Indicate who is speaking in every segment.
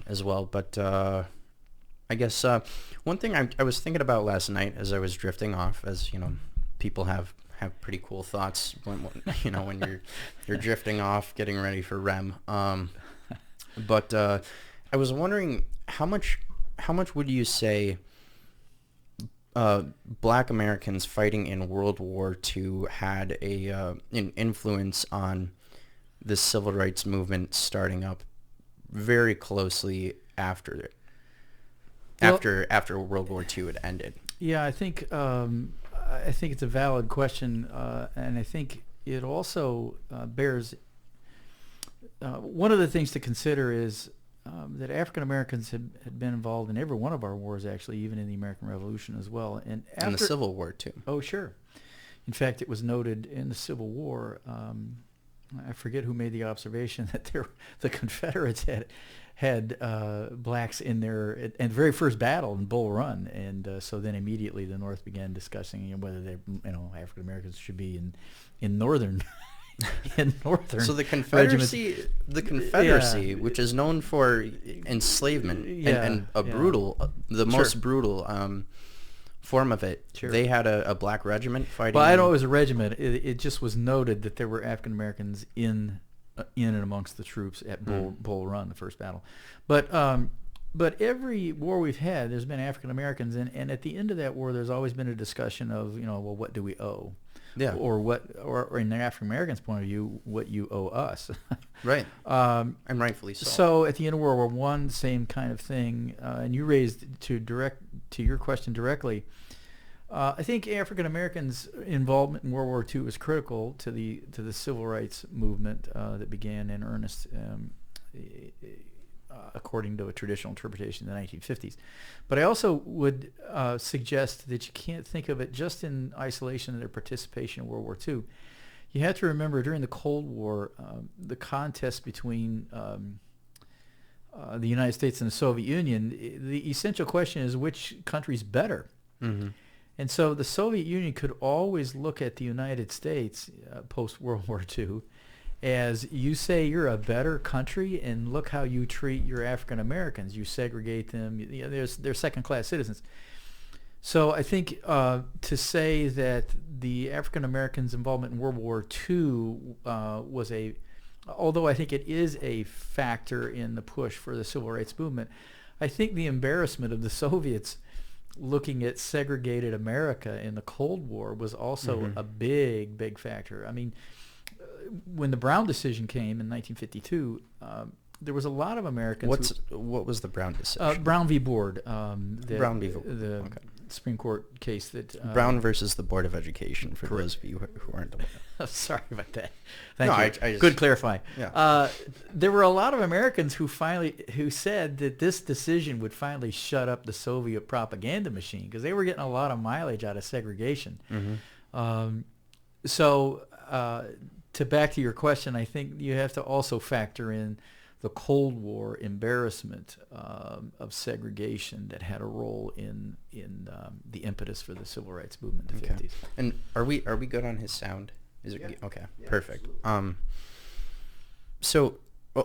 Speaker 1: as well. But I guess one thing I was thinking about last night as I was drifting off, as people have pretty cool thoughts when you're drifting off, getting ready for REM. But I was wondering how much would you say Black Americans fighting in World War II had an influence on the civil rights movement starting up very closely after it. After World War II had ended.
Speaker 2: Yeah, I think it's a valid question, and I think it also bears. One of the things to consider is that African Americans had been involved in every one of our wars, actually, even in the American Revolution as well, and
Speaker 1: the Civil War too.
Speaker 2: Oh, sure. In fact, it was noted in the Civil War. I forget who made the observation that the Confederates had blacks in their at the very first battle in Bull Run, and so then immediately the North began discussing whether they African Americans should be in northern
Speaker 1: So the Confederacy,
Speaker 2: yeah,
Speaker 1: which is known for enslavement and most brutal form of it.
Speaker 2: Sure.
Speaker 1: They had a black regiment fighting.
Speaker 2: Well, I know it was a regiment. It just was noted that there were African Americans in and amongst the troops at Bull Run, the first battle. But every war we've had, there's been African Americans, and at the end of that war, there's always been a discussion of, well, what do we owe?
Speaker 1: Yeah.
Speaker 2: Or in the African Americans' point of view, what you owe us.
Speaker 1: Right. And rightfully so.
Speaker 2: So at the end of World War I, same kind of thing. And you raised to your question directly. I think African Americans' involvement in World War II was critical to the civil rights movement that began in earnest, according to a traditional interpretation in the 1950s. But I also would suggest that you can't think of it just in isolation of their participation in World War II. You have to remember during the Cold War, the contest between the United States and the Soviet Union, the essential question is which country's better.
Speaker 1: Mm-hmm.
Speaker 2: And so the Soviet Union could always look at the United States post-World War II as, you say you're a better country, and look how you treat your African Americans. You segregate them. They're second-class citizens. So I think to say that the African Americans' involvement in World War II was although I think it is a factor in the push for the civil rights movement, I think the embarrassment of the Soviets looking at segregated America in the Cold War was also a big, big factor. I mean, when the Brown decision came in 1952, there was a lot of Americans.
Speaker 1: What was the Brown decision?
Speaker 2: Brown v. Board.
Speaker 1: Brown v. Board.
Speaker 2: The Supreme Court case that
Speaker 1: Brown versus the Board of Education. For
Speaker 2: correct.
Speaker 1: Those of you who aren't aware.
Speaker 2: Sorry about that. Thank you.
Speaker 1: I just,
Speaker 2: good clarifying.
Speaker 1: Yeah.
Speaker 2: There were a lot of Americans who said that this decision would finally shut up the Soviet propaganda machine, because they were getting a lot of mileage out of segregation.
Speaker 1: Mm-hmm.
Speaker 2: To back to your question, I think you have to also factor in the Cold War embarrassment of segregation that had a role in the impetus for the civil rights movement in the 50s.
Speaker 1: And are we good on his sound? Is it okay? Yeah, perfect. So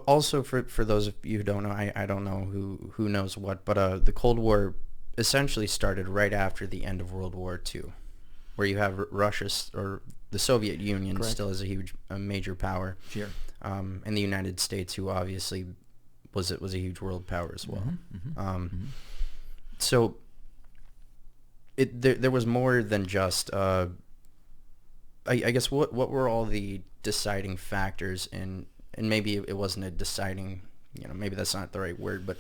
Speaker 1: also for those of you who don't know, I don't know who knows what, but the Cold War essentially started right after the end of World War II, where you have Russia or the Soviet Union
Speaker 2: correct.
Speaker 1: Still is a major power.
Speaker 2: Sure.
Speaker 1: And the United States, who obviously was a huge world power as well. So there was more than just I guess what were all the deciding factors and maybe it wasn't a deciding, maybe that's not the right word, but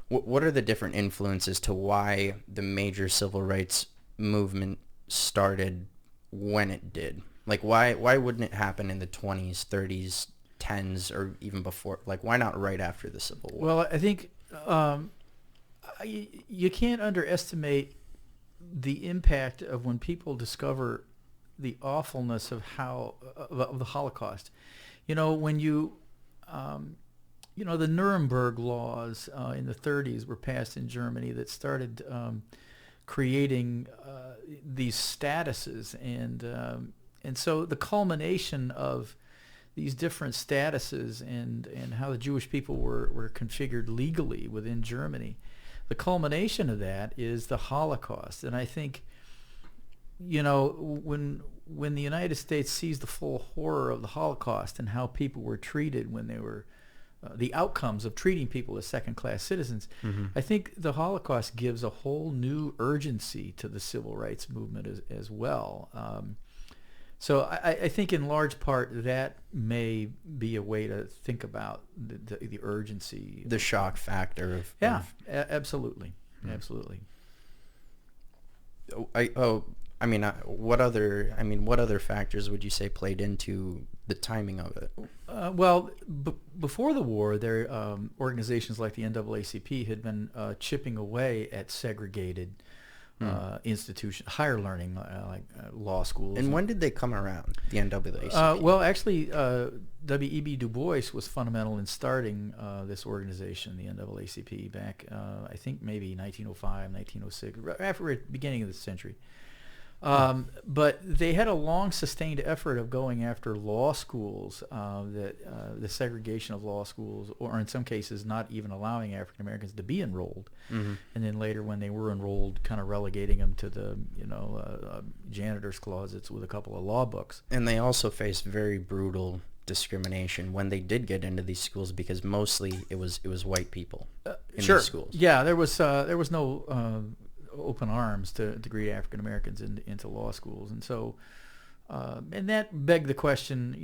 Speaker 1: what are the different influences to why the major civil rights movement started when it did? Like why wouldn't it happen in the 20s, 30s, 10s, or even before? Like why not right after the Civil War?
Speaker 2: Well, I think you can't underestimate the impact of when people discover the awfulness of of the Holocaust. When the Nuremberg laws in the 30s were passed in Germany that started creating these statuses, and so the culmination of these different statuses and how the Jewish people were configured legally within Germany. The culmination of that is the Holocaust. And I think, when the United States sees the full horror of the Holocaust and how people were treated when they were, the outcomes of treating people as second-class citizens, I think the Holocaust gives a whole new urgency to the civil rights movement as well. So I think in large part that may be a way to think about the urgency.
Speaker 1: The shock factor of...
Speaker 2: Absolutely. Absolutely.
Speaker 1: What other factors would you say played into the timing of it?
Speaker 2: Before the war, there organizations like the NAACP had been chipping away at segregated institutions, higher learning, like law schools.
Speaker 1: And when did they come around, the NAACP?
Speaker 2: Actually, W.E.B. Du Bois was fundamental in starting this organization, the NAACP, back, I think maybe 1905, 1906, after the beginning of the century. But they had a long sustained effort of going after law schools, the segregation of law schools, or in some cases not even allowing African Americans to be enrolled. And then later when they were enrolled, kind of relegating them to the janitor's closets with a couple of law books.
Speaker 1: And they also faced very brutal discrimination when they did get into these schools, because mostly it was white people in these schools.
Speaker 2: Yeah, there was no open arms to greet African Americans into law schools, and so and that begged the question,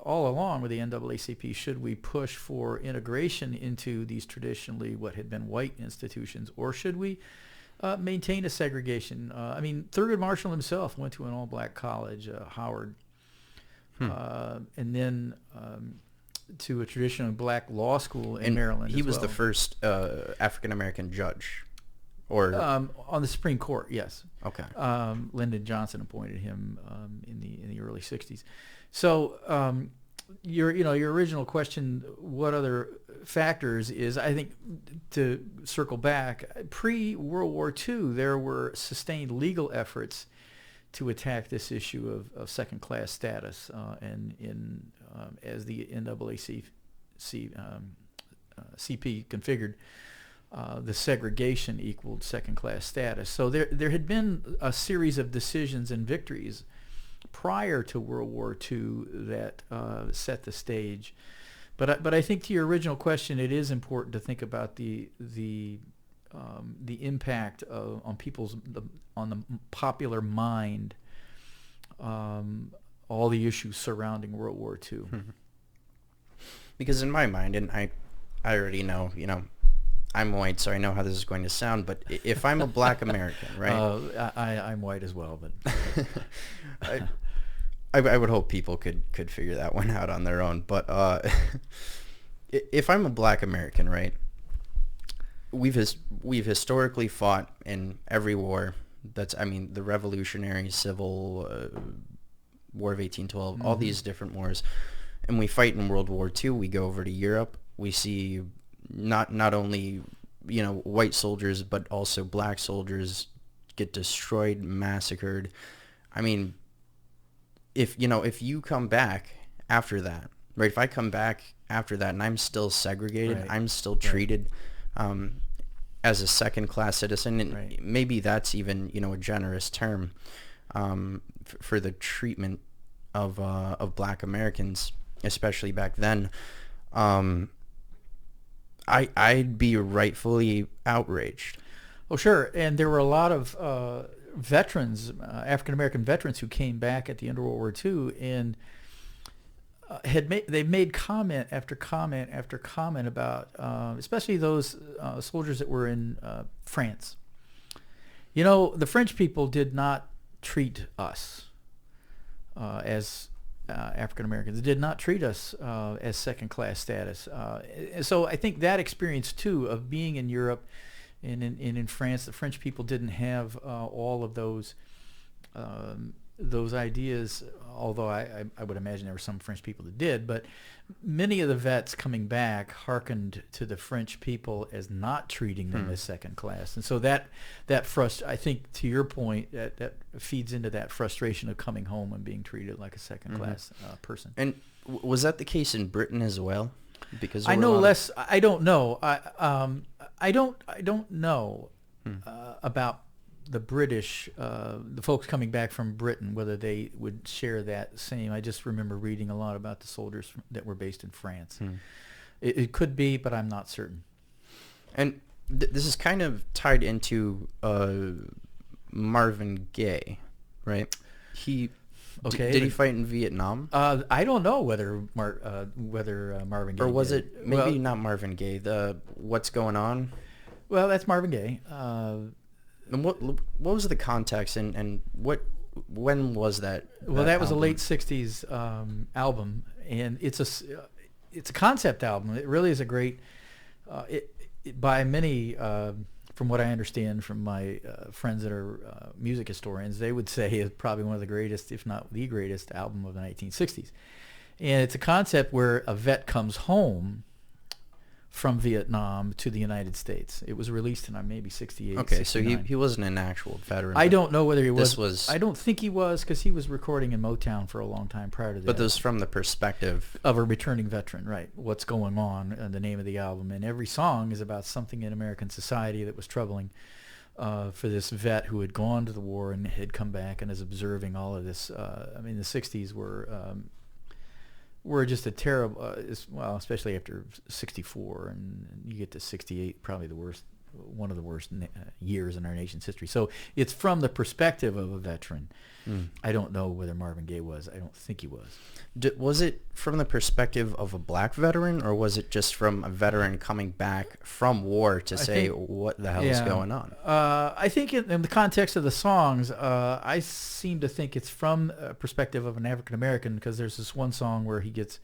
Speaker 2: all along with the NAACP, should we push for integration into these traditionally what had been white institutions, or should we maintain a segregation? Thurgood Marshall himself went to an all-black college, Howard, and then to a traditional black law school in Maryland.
Speaker 1: He was the first African American judge. Or
Speaker 2: on the Supreme Court, yes.
Speaker 1: Okay.
Speaker 2: Lyndon Johnson appointed him in the early '60s. So your original question, what other factors, is, I think, to circle back, pre-World War II there were sustained legal efforts to attack this issue of second-class status, and as the NAACP CP configured. The segregation equaled second-class status. So there had been a series of decisions and victories prior to World War II that set the stage. But I think, to your original question, it is important to think about the impact on on the popular mind, all the issues surrounding World War II.
Speaker 1: Because in my mind, and I already know, I'm white, so I know how this is going to sound, but if I'm a black American, right?
Speaker 2: I'm white as well, but
Speaker 1: I would hope people could figure that one out on their own. But if I'm a black American, right? We've historically fought in every war. The Revolutionary, Civil War of 1812, all these different wars, and we fight in World War II. We go over to Europe. We see not only white soldiers, but also black soldiers get destroyed, massacred. If you come back after that, right? If I come back after that and I'm still segregated, right, I'm still treated as a second-class citizen, and
Speaker 2: right,
Speaker 1: maybe that's even a generous term for the treatment of black Americans, especially back then. I'd be rightfully outraged.
Speaker 2: Oh, sure. And there were a lot of veterans, African-American veterans, who came back at the end of World War II and they made comment after comment after comment about, especially those soldiers that were in France. The French people did not treat us as African Americans. They did not treat us as second-class status. So I think that experience too of being in Europe and in France, the French people didn't have all of those ideas. Although I would imagine there were some French people that did, but many of the vets coming back hearkened to the French people as not treating them as second class, and so that I think, to your point, that feeds into that frustration of coming home and being treated like a second class person.
Speaker 1: And Was that the case in Britain as well? Because
Speaker 2: I
Speaker 1: there were a
Speaker 2: know
Speaker 1: lot of-
Speaker 2: less. I don't know. I don't know about the British, the folks coming back from Britain, whether they would share that same. I just remember reading a lot about the soldiers that were based in France. It could be, but I'm not certain.
Speaker 1: And this is kind of tied into Marvin Gaye, right? He
Speaker 2: Okay.
Speaker 1: did he fight in Vietnam?
Speaker 2: I don't know whether Marvin Gaye
Speaker 1: Or was
Speaker 2: did.
Speaker 1: it maybe not Marvin Gaye? The What's Going On?
Speaker 2: Well, that's Marvin Gaye.
Speaker 1: And what was the context and when was that?
Speaker 2: Well, that was a
Speaker 1: album?
Speaker 2: late '60s album, and it's a concept album. It really is a great. By many, from what I understand from my friends that are music historians, they would say it's probably one of the greatest, if not the greatest, album of the 1960s. And it's a concept where a vet comes home from Vietnam to the United States. It was released in maybe 68.
Speaker 1: Okay, so
Speaker 2: 69.
Speaker 1: he wasn't an actual veteran.
Speaker 2: I don't know whether he
Speaker 1: This
Speaker 2: was.
Speaker 1: was-
Speaker 2: I don't think he was, because he was recording in Motown for a long time prior to that.
Speaker 1: But this was from the perspective.
Speaker 2: Of a returning veteran, right? What's going on? The name of the album, and every song is about something in American society that was troubling for this vet who had gone to the war and had come back and is observing all of this. I mean, the '60s were just a terrible, well, especially after '64, and you get to '68, probably the worst, one of the worst years in our nation's history. So it's from the perspective of a veteran. I don't know whether Marvin Gaye was. I don't think he was.
Speaker 1: Was it from the perspective of a black veteran, or was it just from a veteran coming back from war to say what the hell is going on?
Speaker 2: I think in the context of the songs, I seem to think it's from a perspective of an African American, because there's this one song where he gets,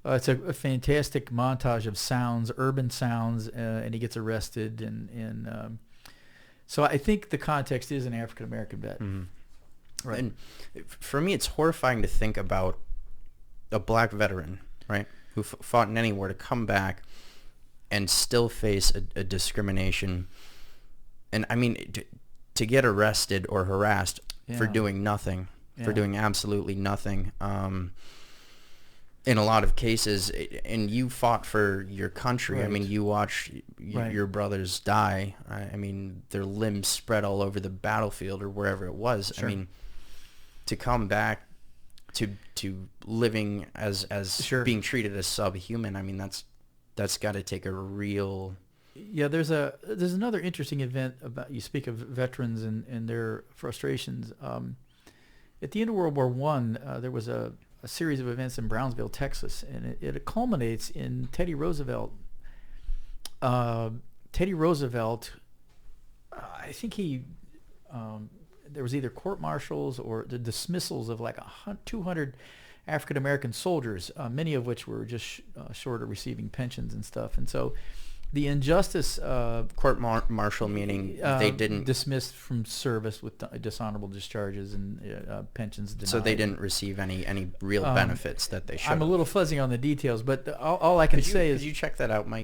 Speaker 2: it's a fantastic montage of sounds, urban sounds, and he gets arrested, and so I think the context is an African American vet.
Speaker 1: Right. And for me, it's horrifying to think about a black veteran, right, who fought in any war, to come back and still face a discrimination. And I mean, to get arrested or harassed for doing nothing, for doing absolutely nothing. In a lot of cases, and you fought for your country.
Speaker 2: Right.
Speaker 1: I mean, you watch your brothers die. I mean, their limbs spread all over the battlefield or wherever it was.
Speaker 2: Sure.
Speaker 1: I mean, to come back to living as being treated as subhuman, I mean, that's got to take a real...
Speaker 2: Yeah, there's another interesting event about, you speak of veterans and their frustrations. At the end of World War One, there was a series of events in Brownsville, Texas, and it culminates in Teddy Roosevelt. Teddy Roosevelt, I think there was either court-martials or the dismissals of like 200 African American soldiers, many of which were just short of receiving pensions and stuff, and so the injustice
Speaker 1: Court-martial meaning they didn't...
Speaker 2: dismissed from service with dishonorable discharges and pensions denied.
Speaker 1: So they didn't receive any real benefits that they should.
Speaker 2: I'm a little fuzzy on the details, but all I can say is...
Speaker 1: Could you check that out, Mike?